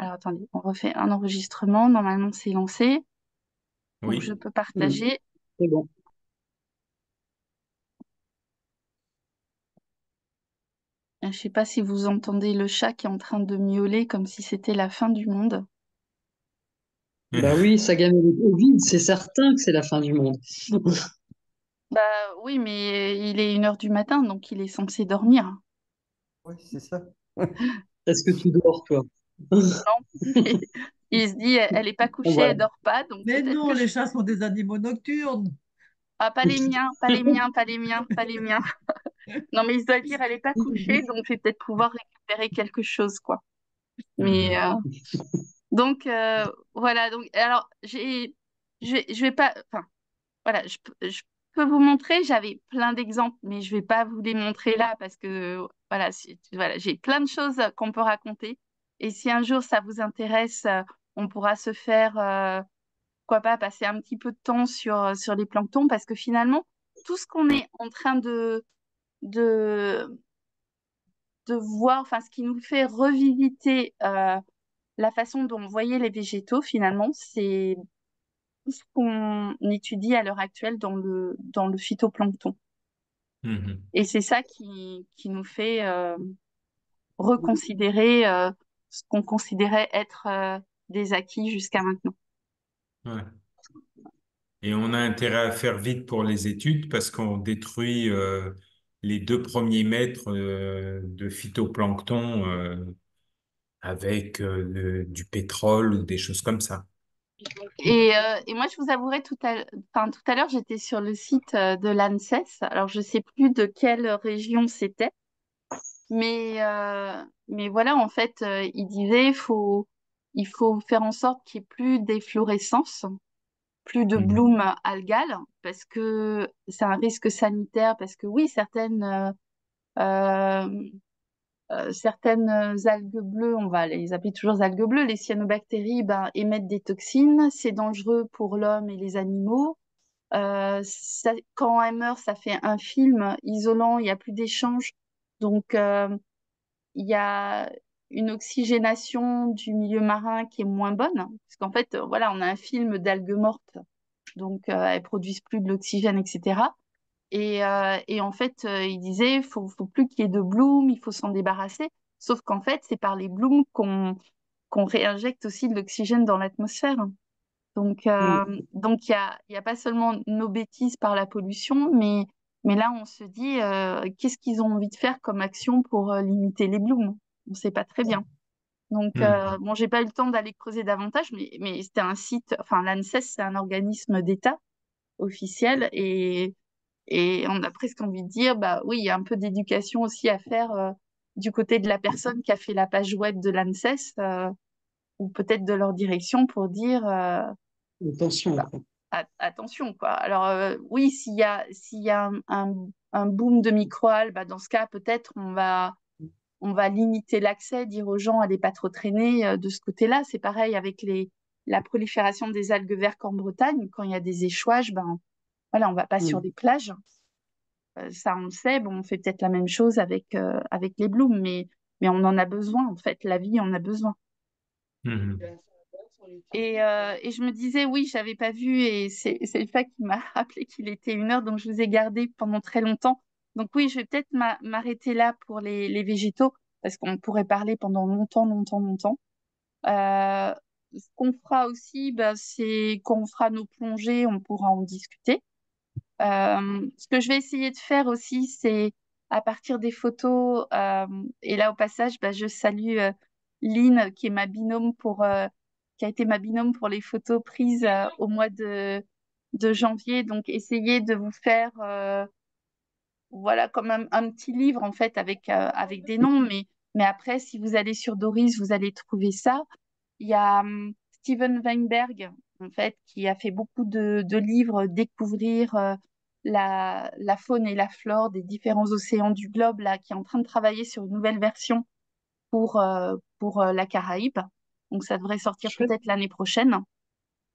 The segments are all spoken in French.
Alors attendez, on refait un enregistrement. Normalement, c'est lancé. Donc, je Oui. peux Hmm. partager. C'est bon. Je ne sais pas si vous entendez le chat qui est en train de miauler comme si c'était la fin du monde. Bah oui, ça gagne le Covid, c'est certain que c'est la fin du monde. Bah oui, mais il est 1 heure du matin, donc il est censé dormir. Oui, c'est ça. Est-ce que tu dors, toi? Il se dit, elle est pas Bon, couchée, voilà. elle dort pas, donc Mais peut-être non, que je... les chats sont des animaux nocturnes. Ah, pas les miens, pas les miens, pas les miens, pas les miens. Non, mais il se doit dire, elle est pas couchée, donc je vais peut-être pouvoir récupérer quelque chose, quoi. Mais Mhm. donc voilà. Donc alors je vais pas. Enfin voilà, je peux vous montrer. J'avais plein d'exemples, mais je vais pas vous les montrer là parce que voilà, voilà, j'ai plein de choses qu'on peut raconter. Et si un jour ça vous intéresse, on pourra se faire, pourquoi pas, passer un petit peu de temps sur les planctons parce que finalement tout ce qu'on est en train de de voir, enfin ce qui nous fait revisiter la façon dont on voyait les végétaux, finalement, c'est tout ce qu'on étudie à l'heure actuelle dans le phytoplancton. Mhm. Et c'est ça qui nous fait reconsidérer ce qu'on considérait être des acquis jusqu'à maintenant. Ouais. Et on a intérêt à faire vite pour les études parce qu'on détruit les 2 premiers mètres de phytoplancton avec du pétrole ou des choses comme ça. Et moi, je vous avouerai enfin, tout à l'heure, j'étais sur le site de l'ANSES. Alors, je sais plus de quelle région c'était, mais voilà, en fait, il disait il faut faire en sorte qu'il n'y ait plus d'efflorescence, plus de Mhm. bloom algale, parce que c'est un risque sanitaire, parce que oui, euh, certaines algues bleues, on va les appeler toujours algues bleues, les cyanobactéries, ben, émettent des toxines, c'est dangereux pour l'homme et les animaux. Quand elles meurent, ça fait un film isolant, il n'y a plus d'échange. Donc, il y a une oxygénation du milieu marin qui est moins bonne, parce qu'en fait, voilà, on a un film d'algues mortes, donc elles produisent plus de l'oxygène, etc. Et en fait, il disait, faut plus qu'il y ait de bloom, il faut s'en débarrasser. Sauf qu'en fait, c'est par les blooms qu'on réinjecte aussi de l'oxygène dans l'atmosphère. Donc, Hmm. il y a pas seulement nos bêtises par la pollution, mais là, on se dit, qu'est-ce qu'ils ont envie de faire comme action pour limiter les blooms? On ne sait pas très bien. Donc, Mhm. bon, j'ai pas eu le temps d'aller creuser davantage, mais c'était un site, enfin, l'ANSES, c'est un organisme d'État officiel et on a presque envie de dire, bah oui, il y a un peu d'éducation aussi à faire du côté de la personne qui a fait la page web de l'ANSES ou peut-être de leur direction pour dire, Attention, bah, quoi. attention, quoi. Alors oui, s'il y a un boom de microalgues, bah, dans ce cas, peut-être on va limiter l'accès, dire aux gens, allez pas trop traîner de ce côté-là. C'est pareil avec la prolifération des algues vertes en Bretagne. Quand il y a des échouages, ben voilà, on va pas sur Hmm. des plages. Ça, on le sait. Bon, on fait peut-être la même chose avec les blooms, mais on en a besoin, en fait. La vie en a besoin. Mhm. Et je me disais, oui, j'avais pas vu, et c'est le fait qui m'a rappelé qu'il était 1 heure, donc je vous ai gardé pendant très longtemps. Donc oui, je vais peut-être m'arrêter là pour les végétaux, parce qu'on pourrait parler pendant longtemps, longtemps, longtemps. Euh, Ce qu'on fera aussi, bah, c'est quand on fera nos plongées, on pourra en discuter. Ce que je vais essayer de faire aussi, c'est à partir des photos, et là au passage, bah, je salue Lynn, qui est ma binôme qui a été ma binôme pour les photos prises au mois de janvier. Donc, essayer de vous faire, voilà, comme un petit livre en fait avec des noms, mais après, si vous allez sur Doris, vous allez trouver ça. Il y a Steven Weinberg, en fait, qui a fait beaucoup de livres, découvrir la faune et la flore des différents océans du globe, là, qui est en train de travailler sur une nouvelle version pour la Caraïbe. Donc, ça devrait sortir Chouette. peut-être l'année prochaine.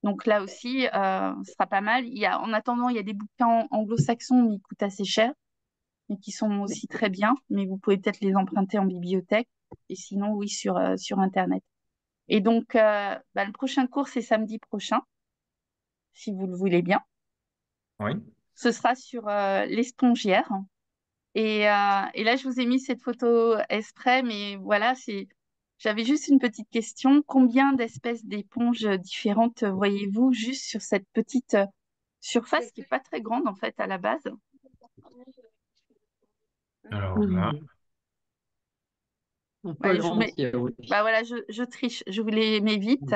Donc là aussi, ce sera pas mal. En attendant, il y a des bouquins anglo-saxons, mais ils coûtent assez cher, mais qui sont aussi très bien. Mais vous pouvez peut-être les emprunter en bibliothèque. Et sinon, oui, sur Internet. Et donc, le prochain cours, c'est samedi prochain, si vous le voulez bien. Oui. Ce sera sur l'espongière. Et là, je vous ai mis cette photo exprès, mais voilà, j'avais juste une petite question. Combien d'espèces d'éponges différentes voyez-vous juste sur cette petite surface qui n'est pas très grande en fait à la base? Alors là, Un Ouais, poil entier, oui. bah voilà, je triche, je vous les mets vite.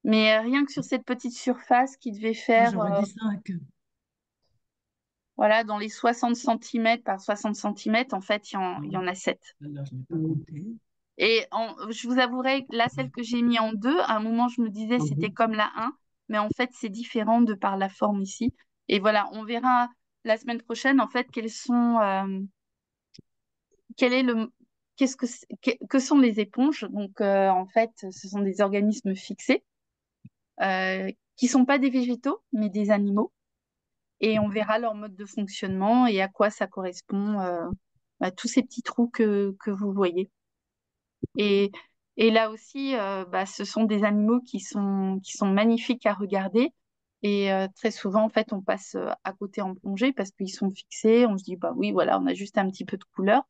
Mais rien que sur cette petite surface qui devait faire J'aurais dit 5. voilà, dans les 60 centimètres par 60 centimètres, en fait, il y en a 7. Alors, je n'ai pas compté. Et je vous avouerai, là, celle que j'ai mis en 2, à un moment, je me disais c'était comme la 1, mais en fait, c'est différent de par la forme ici. Et voilà, on verra la semaine prochaine, en fait, quel est qu'est-ce que sont les éponges. Donc, en fait, ce sont des organismes fixés qui sont pas des végétaux, mais des animaux. Et on verra leur mode de fonctionnement et à quoi ça correspond, tous ces petits trous que vous voyez. Et, et là aussi, ce sont des animaux qui sont magnifiques à regarder. Et très souvent, en fait, on passe à côté en plongée parce qu'ils sont fixés. On se dit, bah oui, voilà, on a juste un petit peu de couleur.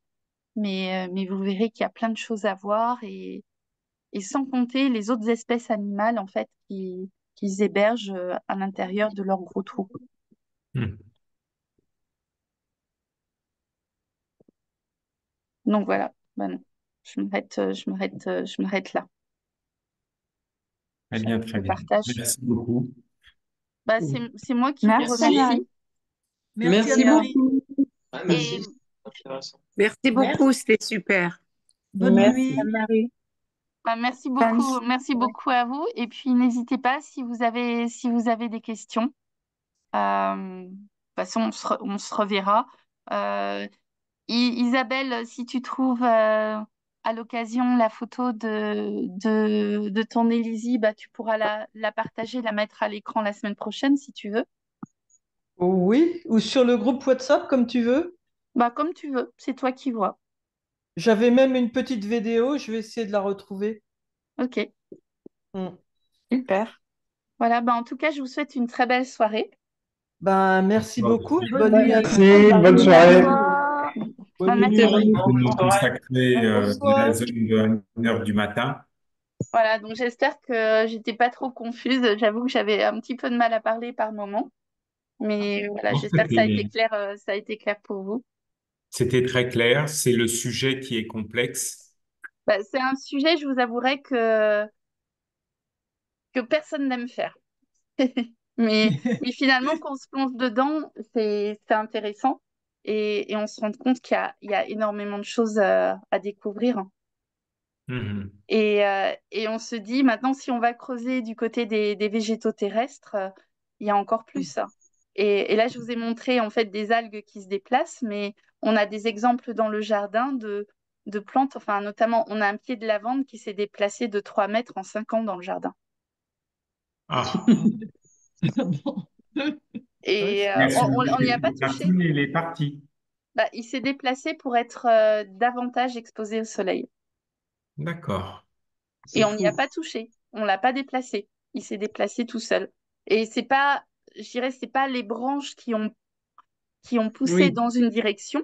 Mais vous verrez qu'il y a plein de choses à voir et sans compter les autres espèces animales, en fait, qui hébergent à l'intérieur de leurs gros trous. hmm, Donc voilà, non. Je m'arrête là. très bien, J'arrête très le bien. partage. Merci beaucoup. C'est moi qui vous Merci, Marie. remercie. Merci Merci Anne-Marie. beaucoup. Et Merci beaucoup, c'était super. Bonne Merci. nuit. Marie. Bonne merci beaucoup à vous. Et puis n'hésitez pas si vous avez des questions. De toute façon, on se reverra. Euh, Isabelle, si tu trouves à l'occasion la photo de ton Élisie, tu pourras la partager, la mettre à l'écran la semaine prochaine si tu veux. Oui, ou sur le groupe WhatsApp, comme tu veux. Comme tu veux, c'est toi qui vois. J'avais même une petite vidéo, je vais essayer de la retrouver. Ok. Mm. Super. Voilà, en tout cas, je vous souhaite une très belle soirée. Ben, merci beaucoup et Bonne bonne nuit nuit à à tous. Merci, bonne soirée. Bonne Merci. nuit. De nous consacrer Bonsoir. la zone de 1 heure du matin. Voilà, donc j'espère que j'étais pas trop confuse. J'avoue que j'avais un petit peu de mal à parler par moment. Mais voilà, Non, j'espère que ça a été clair pour vous. c'était très clair. C'est le sujet qui est complexe. C'est un sujet, je vous avouerai que personne n'aime faire. Mais finalement, quand on se plonge dedans, c'est intéressant et on se rend compte il y a énormément de choses à découvrir. Mhm. Et on se dit, maintenant, si on va creuser du côté des végétaux terrestres, il y a encore plus. Et là, je vous ai montré en fait des algues qui se déplacent, mais on a des exemples dans le jardin de plantes, enfin notamment, on a un pied de lavande qui s'est déplacé de 3 mètres en 5 ans dans le jardin. Ah, Bon. Ouais, Et il a on n'y soulevé a pas les touché. racines et il est parti. Il s'est déplacé pour être davantage exposé au soleil. D'accord. Et C'est on n'y a fou. pas touché. On l'a pas déplacé. Il s'est déplacé tout seul. Et c'est pas, je dirais, c'est pas les branches qui ont poussé Oui. dans une direction.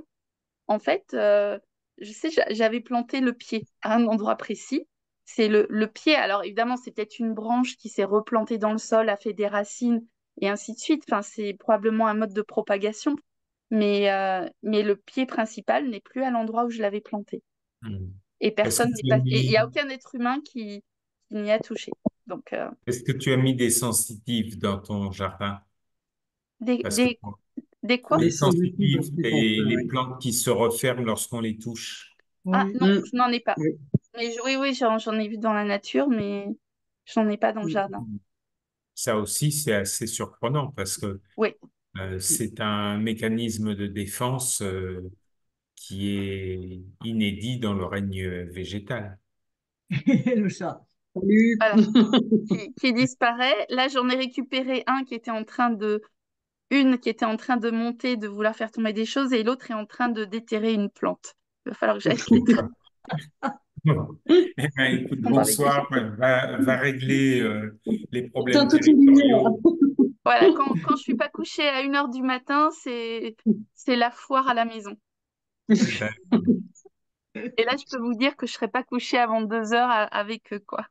En fait, je sais, j'avais planté le pied à un endroit précis. C'est le pied. Alors évidemment, c'est peut-être une branche qui s'est replantée dans le sol, a fait des racines et ainsi de suite. Enfin, c'est probablement un mode de propagation. Mais le pied principal n'est plus à l'endroit où je l'avais planté. Mhm. Et Est-ce que personne n'est tu as passé. Et il n'y mis, a aucun être humain qui n'y a touché. Donc, est-ce que tu as mis des sensitifs dans ton jardin? des, Parce que des, des quoi? Les les sensitifs, sensitifs, c'est pour ça, les oui. plantes qui se referment lorsqu'on les touche. Ah Oui. non, Mm. je n'en ai pas. Oui. Mais oui, j'en ai vu dans la nature, mais je n'en ai pas dans le jardin. Ça aussi, c'est assez surprenant parce que Oui, c'est un mécanisme de défense qui est inédit dans le règne végétal. Le chat. Salut. voilà. Qui disparaît. Là, j'en ai récupéré un une qui était en train de monter, de vouloir faire tomber des choses, et l'autre est en train de déterrer une plante. Il va falloir que j'aille les traiter. Eh ben, écoute, bonsoir. Va régler les Putain, problèmes toute une lumière. territoriaux. Voilà, quand je suis pas couchée à 1 h du matin, c'est la foire à la maison. D'accord. Et là, je peux vous dire que je serai pas couchée avant 2 h avec eux, quoi.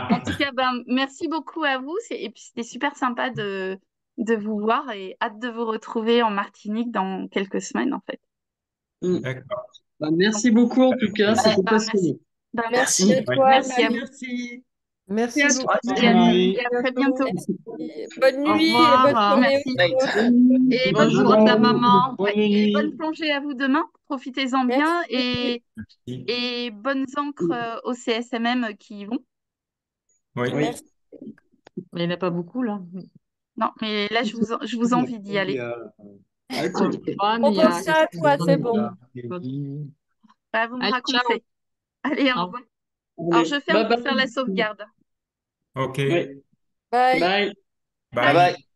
En Ah, tout cas, ben, merci beaucoup à vous. Et puis, c'était super sympa de vous voir et hâte de vous retrouver en Martinique dans quelques semaines, en fait. d'accord. Bah, Donc, merci beaucoup en tout cas, ben, c'était merci. passionnant. Ben, Merci merci. à toi, Merci à vous. Merci. Merci Et beaucoup. à très bientôt. Bonne Au nuit et bonne revoir. journée Merci. aux autres. Et bonne Bonjour journée ta à vous. maman. Ouais, et bonne plongée à vous demain. Profitez-en bien. Merci. Et bonnes encres au CSMM qui y vont. Oui. Merci. Mais il n'y en a pas beaucoup là. Non, mais là, je vous envie d'y aller. Ouais, mais On il y a pense à toi, c'est bon. Bah, vous me Allez, ciao. raconterez. Allez, au Au revoir. Alors, je ferme Bye pour faire la bye. sauvegarde. OK. Oui. Bye. Bye. Bye. Bye bye.